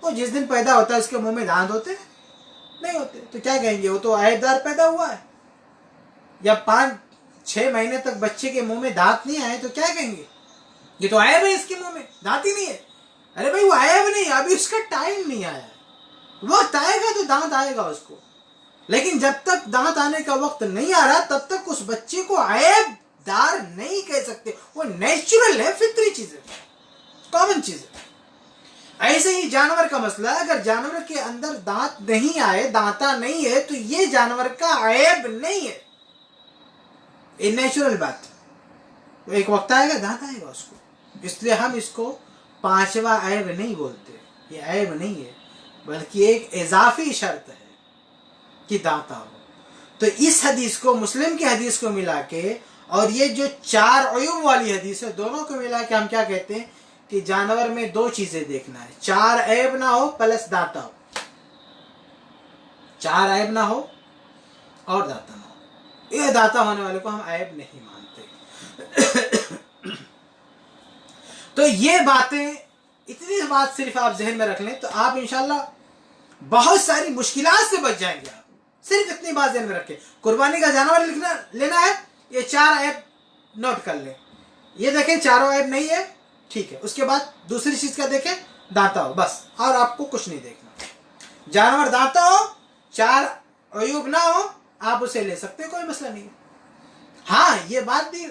وہ جس دن پیدا ہوتا ہے اس کے منہ میں دانت ہوتے ہیں؟ نہیں ہوتے. تو کیا کہیں گے؟ وہ تو عیب دار پیدا ہوا ہے. یا 5-6 مہینے تک بچے کے منہ میں دانت نہیں آئے تو کیا کہیں گے؟ یہ تو عیب ہے، اس کے منہ میں دانت ہی نہیں ہے. ارے بھائی وہ عیب نہیں، ابھی اس کا ٹائم نہیں آیا ہے، وقت آئے گا تو دانت آئے گا اس کو، لیکن جب تک دانت آنے کا وقت نہیں آ رہا تب تک اس بچے کو عیب دار نہیں کہہ سکتے، وہ نیچرل ہے، فطری چیز ہے، کامن چیز ہے۔ ایسے ہی جانور کا مسئلہ ہے، اگر جانور کے اندر دانت نہیں آئے، دانتا نہیں ہے، تو یہ جانور کا عیب نہیں ہے، یہ نیچرل بات ہے، ایک وقت آئے گا دانت آئے گا اس کو، اس لیے ہم اس کو پانچواں عیب نہیں بولتے، یہ عیب نہیں ہے بلکہ ایک اضافی شرط ہے کہ دانتا ہو۔ تو اس حدیث کو مسلم کی حدیث کو ملا کے اور یہ جو 4 عیوب والی حدیث ہے، دونوں کو ملا کے ہم کیا کہتے ہیں کہ جانور میں 2 چیزیں دیکھنا ہے، 4 عیب نہ ہو پلس دانتا ہو، 4 عیب نہ ہو اور دانتا نہ ہو، یہ دانتا ہونے والے کو ہم عیب نہیں مانتے۔ تو یہ باتیں، اتنی بات صرف آپ ذہن میں رکھ لیں تو آپ انشاءاللہ بہت ساری مشکلات سے بچ جائیں گے۔ آپ صرف اتنی بات ذہن میں رکھیں، قربانی کا جانور لینا ہے، یہ 4 عیب نوٹ کر لیں، یہ دیکھیں 4 عیب نہیں ہے، ٹھیک ہے، اس کے بعد دوسری چیز کا دیکھیں دانتا ہو، بس، اور آپ کو کچھ نہیں دیکھنا، جانور دانتا ہو، 4 عیوب نہ ہو، آپ اسے لے سکتے ہیں، کوئی مسئلہ نہیں ہے۔ ہاں یہ بات بھی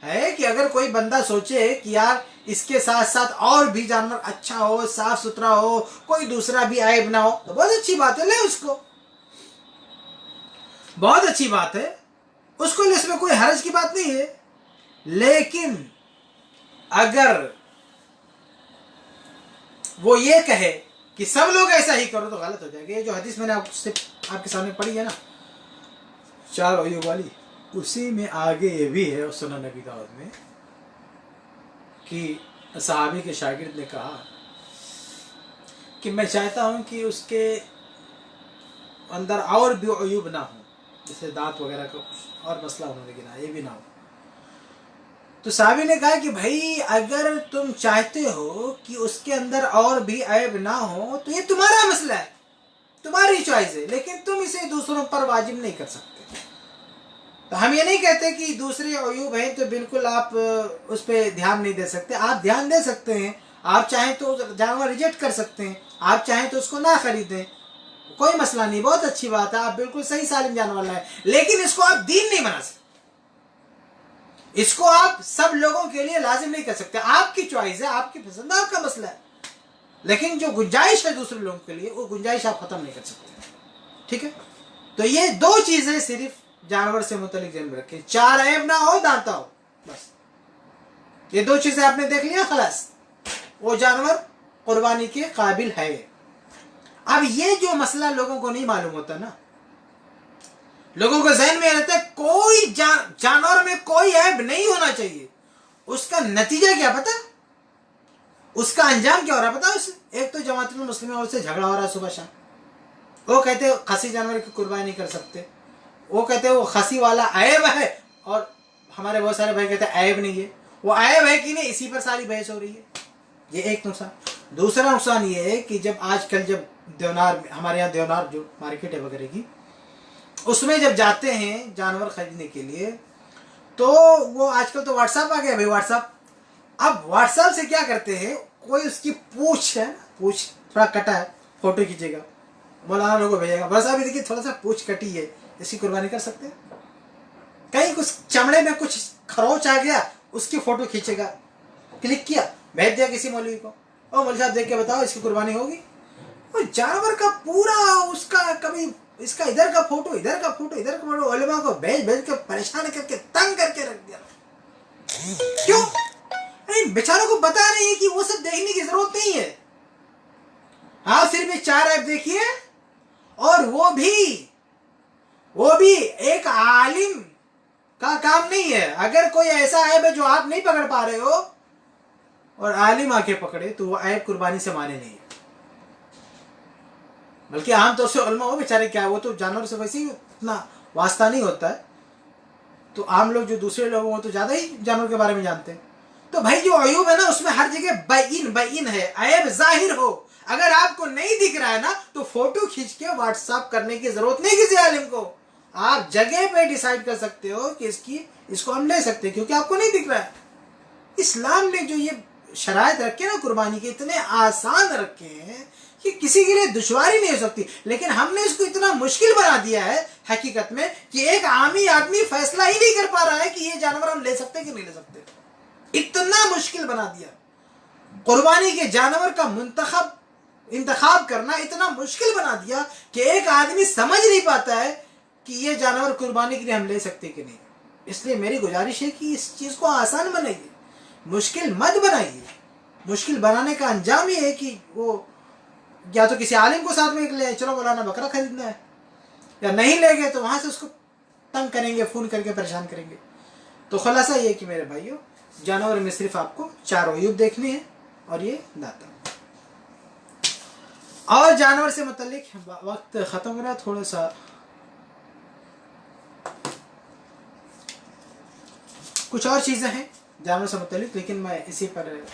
ہے کہ اگر کوئی بندہ سوچے کہ یار اس کے ساتھ ساتھ اور بھی جانور اچھا ہو، صاف ستھرا ہو، کوئی دوسرا بھی عیب نہ ہو، تو بہت اچھی بات ہے، لے اس کو، بہت اچھی بات ہے، اس کو لے، اس میں کوئی حرج کی بات نہیں ہے۔ لیکن اگر وہ یہ کہے کہ سب لوگ ایسا ہی کرو تو غلط ہو جائے گا۔ یہ جو حدیث میں نے آپ کے سامنے پڑھی ہے نا 4 عیوب والی، اسی میں آگے یہ بھی ہے سنن نبی داؤد میں کہ صحابی کے شاگرد نے کہا کہ میں چاہتا ہوں کہ اس کے اندر اور بھی عیوب نہ ہوں، جیسے دانت وغیرہ کا اور مسئلہ انہوں نے گنا، یہ بھی نہ ہو۔ تو صحابی نے کہا کہ بھائی اگر تم چاہتے ہو کہ اس کے اندر اور بھی عیب نہ ہو تو یہ تمہارا مسئلہ ہے، تمہاری چوائس ہے، لیکن تم اسے دوسروں پر واجب نہیں کر سکتے۔ تو ہم یہ نہیں کہتے کہ دوسرے عیوب ہیں تو بالکل آپ اس پہ دھیان نہیں دے سکتے، آپ دھیان دے سکتے ہیں، آپ چاہیں تو جانور ریجیکٹ کر سکتے ہیں، آپ چاہیں تو اس کو نہ خریدیں، کوئی مسئلہ نہیں، بہت اچھی بات ہے، آپ بالکل صحیح سالم جانور لائیں، لیکن اس کو آپ دین نہیں بنا سکتے، اس کو آپ سب لوگوں کے لیے لازم نہیں کر سکتے، آپ کی چوائس ہے، آپ کی پسند ہے، آپ کا مسئلہ ہے، لیکن جو گنجائش ہے دوسرے لوگوں کے لیے وہ گنجائش آپ ختم نہیں کر سکتے، ٹھیک ہے۔ تو یہ 2 چیزیں صرف جانور سے متعلق ذہن میں رکھیں، 4 عیب نہ ہو، دانتا ہو، بس یہ 2 چیزیں آپ نے دیکھ لیا، خلاص وہ جانور قربانی کے قابل ہے۔ اب یہ جو مسئلہ لوگوں کو نہیں معلوم ہوتا نا، لوگوں کو ذہن میں رہتا ہے کوئی جانور میں کوئی عیب نہیں ہونا چاہیے، اس کا نتیجہ کیا پتا، اس کا انجام کیا ہو رہا ہے پتا، ایک تو جماعت المسلمین اور سے جھگڑا ہو رہا ہے صبح شام، وہ کہتے ہیں خسی جانور کی قربانی نہیں کر سکتے، وہ کہتے ہیں وہ خسی والا عیب ہے، اور ہمارے بہت سارے بھائی کہتے ہیں عیب نہیں ہے، وہ عیب ہے کہ نہیں، اسی پر ساری بحث ہو رہی ہے، یہ ایک نقصان۔ دوسرا نقصان یہ ہے کہ جب آج کل جب دیونار، ہمارے یہاں دیونار جو مارکیٹ ہے وغیرہ کی، اس میں جب جاتے ہیں جانور خریدنے کے لیے تو وہ آج کل تو واٹس ایپ آ گیا بھائی، واٹس ایپ، اب واٹس ایپ سے کیا کرتے ہیں، کوئی اس کی پوچھ ہے، پوچھ تھوڑا کٹا ہے، فوٹو کھینچے گا، مولانا لوگوں کو بھیجے گا، بس ابھی دیکھیے تھوڑا سا پوچھ کٹی ہے، اس کی قربانی کر سکتے ہیں، کہیں کچھ چمڑے میں کچھ کھروچ آ گیا، اس کی فوٹو کھینچے گا، کلک کیا، بھیج دیا کسی مولوی کو، او مولوی صاحب دیکھ کے بتاؤ اس کی قربانی ہوگی، وہ جانور کا پورا اس کا کبھی اس کا ادھر کا فوٹو ادھر کا فوٹو ادھر کا فوٹو علماء کو بھیج کے پریشان کر کے تنگ کر کے رکھ دیا، کیوں؟ بیچاروں کو پتا نہیں ہے کہ وہ سب دیکھنے کی ضرورت نہیں ہے، آپ صرف یہ 4 عیب دیکھیے، اور وہ بھی ایک عالم کا کام نہیں ہے، اگر کوئی ایسا عیب ہے جو آپ نہیں پکڑ پا رہے ہو اور عالم آ کے پکڑے تو وہ عیب قربانی سے مانے نہیں ہے، بلکہ عام طور سے علماء وہ بیچارے کیا، وہ تو جانور سے ویسے ہی اتنا واسطہ نہیں ہوتا ہے، تو عام لوگ جو دوسرے لوگ وہ تو زیادہ ہی جانور کے بارے میں جانتے ہیں، تو بھائی جو عیوب ہے نا اس میں ہر جگہ بین ہے، عیب ظاہر ہو، اگر آپ کو نہیں دکھ رہا ہے نا تو فوٹو کھینچ کے واٹس ایپ کرنے کی ضرورت نہیں کسی عالم کو، آپ جگہ پہ ڈیسائیڈ کر سکتے ہو کہ اس کو ہم لے سکتے ہیں کیونکہ آپ کو نہیں دکھ رہا ہے۔ اسلام نے جو یہ शराइत रखे ना कुर्बानी के, इतने आसान रखे हैं कि किसी के लिए दुश्वारी नहीं हो सकती, लेकिन हमने इसको इतना मुश्किल बना दिया है हकीकत में कि एक आमी आदमी फैसला ही नहीं कर पा रहा है कि ये जानवर हम ले सकते कि नहीं ले सकते। इतना मुश्किल बना दिया कुर्बानी के जानवर का इंतखाब करना, इतना मुश्किल बना दिया कि एक आदमी समझ नहीं पाता है कि ये जानवर कुर्बानी के लिए हम ले सकते कि नहीं। इसलिए मेरी गुजारिश है कि इस चीज़ को आसान बनाइए, मुश्किल मत बनाइए। मुश्किल बनाने का अंजाम ये है कि वो या तो किसी आलिम को साथ में ले, चलो मौलाना बकरा खरीदना है, या नहीं ले गए तो वहाँ से उसको तंग करेंगे, फ़ोन करके परेशान करेंगे। तो खुलासा ये कि मेरे भाइयों, जानवर में सिर्फ आपको 4 अयूब देखने हैं और ये दाता। और जानवर से मुतल्लिक वक्त ख़त्म हो रहा है, थोड़ा सा कुछ और चीज़ें हैं जानवर से मुतल्लिक, लेकिन मैं इसी पर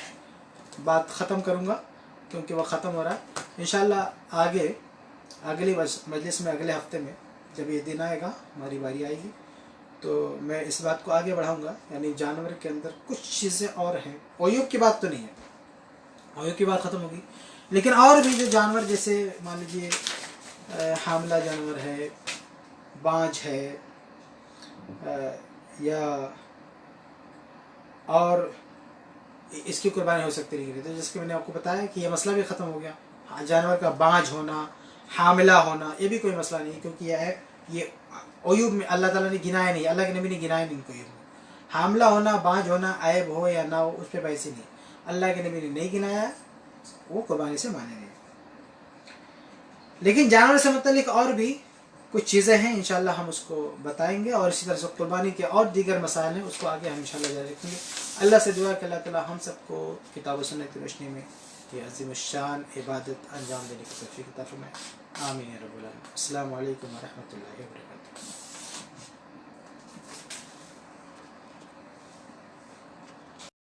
बात ख़त्म करूँगा क्योंकि वह ख़त्म हो रहा है। इंशाअल्लाह आगे अगली मजलिस में अगले हफ्ते में जब ये दिन आएगा, हमारी बारी आएगी, तो मैं इस बात को आगे बढ़ाऊँगा। यानी जानवर के अंदर कुछ चीज़ें और हैं, अयूब की बात तो नहीं है, अयूब की बात ख़त्म होगी, लेकिन और भी जो जानवर, जैसे मान लीजिए हामला जानवर है, बांझ है, या और इसकी कुर्बानी हो सकती है। तो जैसे कि मैंने आपको बताया कि ये मसला भी ख़त्म हो गया। जानवर का बांझ होना, हामिला होना, ये भी कोई मसला नहीं, क्योंकि ये अयूब में अल्लाह ताला ने गिनाया नहीं, अल्लाह के नबी ने गिनाया नहीं इनको। हामिला होना, बांझ होना, ऐब हो या ना हो, उस पर बहस ही नहीं, अल्लाह के नबी ने नहीं गिनाया, वो कुर्बानी से माने नहीं। लेकिन जानवर से मुतल्लिक और भी कुछ चीज़ें हैं, इंशाअल्लाह हम उसको बताएंगे, और इसी तरह से कुर्बानी के और दीगर मसाइल हैं, उसको आगे हम इंशाअल्लाह जारी रखेंगे। अल्लाह से दुआ कि अल्लाह ताला हम सबको किताब व सुन्नत की रोशनी में ये अज़ीम शान इबादत अंजाम देने की तौफीक अता फरमाए। आमीन या रब्बल आलमीन। अस्सलामु अलैकुम व रहमतुल्लाहि व बरकातहू।